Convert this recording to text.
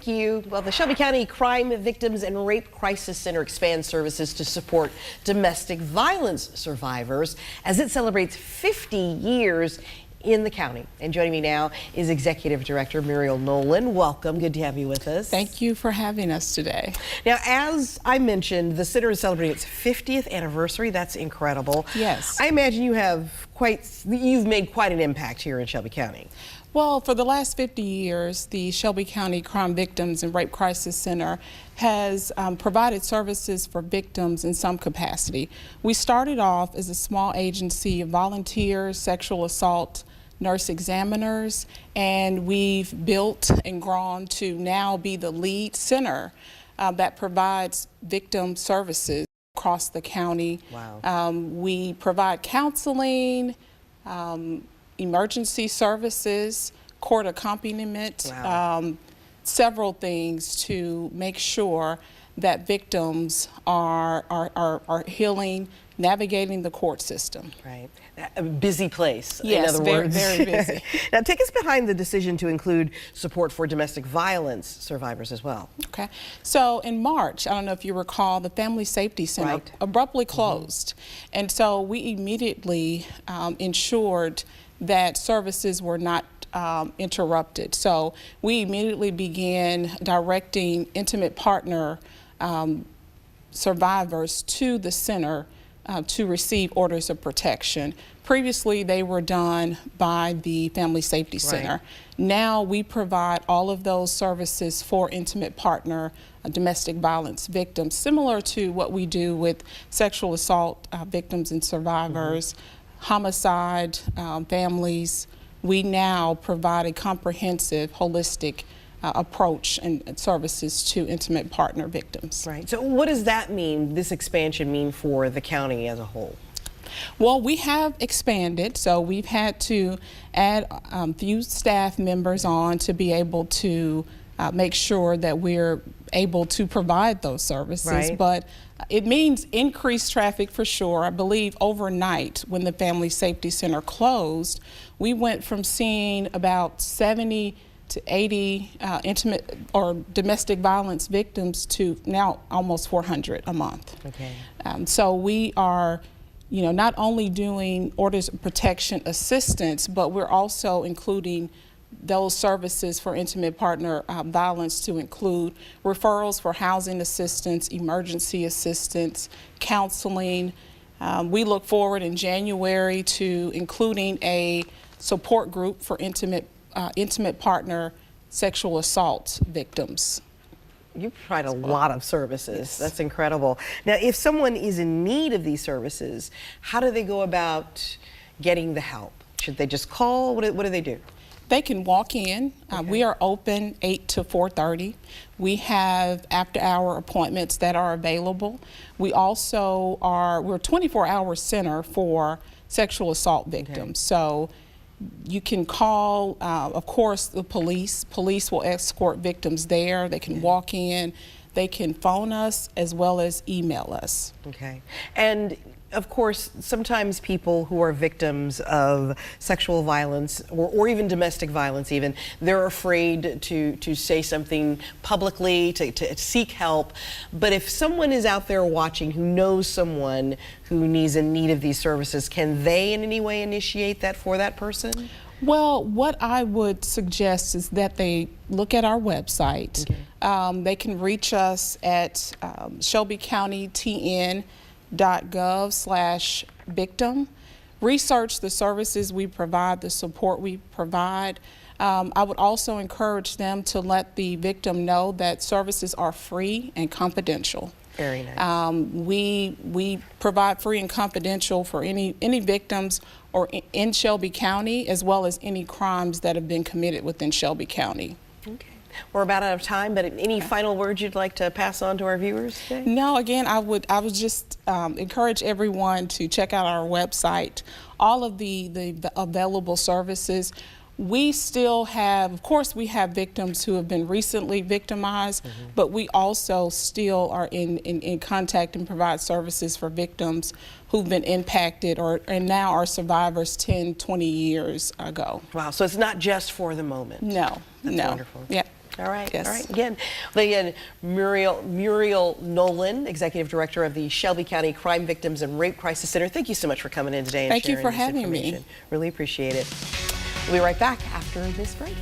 You. Well, the Shelby County Crime Victims and Rape Crisis Center expands services to support domestic violence survivors as it celebrates 50 years in the county. And joining me now is Executive Director Muriel Nolan. Welcome. Good to have you with us. Thank you for having us today. Now, as I mentioned, the center is celebrating its 50th anniversary. That's incredible. Yes. I imagine you've made quite an impact here in Shelby County. Well, for the last 50 years, the Shelby County Crime Victims and Rape Crisis Center has provided services for victims in some capacity. We started off as a small agency of volunteers, sexual assault nurse examiners, and we've built and grown to now be the lead center that provides victim services across the county. Wow. We provide counseling, emergency services, court accompaniment, wow. Several things to make sure that victims are healing, navigating the court system. Right. A busy place, yes, in other words. Very busy. Now, take us behind the decision to include support for domestic violence survivors as well. Okay. So in March, I don't know if you recall, the Family Safety Center abruptly closed. And so we immediately ensured that services were not interrupted. So we immediately began directing intimate partner survivors to the center to receive orders of protection. Previously, they were done by the Family Safety Center. Right. Now we provide all of those services for intimate partner domestic violence victims, similar to what we do with sexual assault victims and survivors, homicide families. We now provide a comprehensive, holistic approach and services to intimate partner victims. Right. So what does that mean, this expansion mean for the county as a whole? Well, we have expanded, so we've had to add a few staff members on to be able to make sure that we're able to provide those services. Right. But it means increased traffic for sure. I believe overnight when the Family Safety Center closed, we went from seeing about 70 to 80 intimate or domestic violence victims to now almost 400 a month. Okay. So we are, not only doing orders of protection assistance, but we're also including those services for intimate partner violence to include referrals for housing assistance, emergency assistance, counseling. We look forward in January to including a support group for intimate partner sexual assault victims. You provide a lot of services. Yes. That's incredible. Now, if someone is in need of these services, how do they go about getting the help? Should they just call? What do they do? They can walk in. Okay. We are open 8 to 4:30. We have after-hour appointments that are available. We also we're a 24-hour center for sexual assault victims. Okay. So you can call, of course, the police. Police will escort victims there. They can walk in. They can phone us as well as email us. Okay. And of course, sometimes people who are victims of sexual violence or even domestic violence even, they're afraid to say something publicly, to seek help. But if someone is out there watching who knows someone who is in need of these services, can they in any way initiate that for that person? Well, what I would suggest is that they look at our website. Okay. They can reach us at shelbycountytn.gov/victim. Research the services we provide, the support we provide. I would also encourage them to let the victim know that services are free and confidential. Very nice. We provide free and confidential for any victims or in Shelby County, as well as any crimes that have been committed within Shelby County. Okay. We're about out of time, but any final words you'd like to pass on to our viewers today? No, again, I would just encourage everyone to check out our website, all of the available services. We still have, of course, we have victims who have been recently victimized, but we also still are in contact and provide services for victims who've been impacted and now are survivors 10, 20 years ago. Wow, so it's not just for the moment. No, That's no. wonderful. Yeah. All right. Yes. All right. Again, Muriel Nolan, Executive Director of the Shelby County Crime Victims and Rape Crisis Center. Thank you so much for coming in today and Thank you sharing for this having me. information. Really appreciate it. We'll be right back after this break.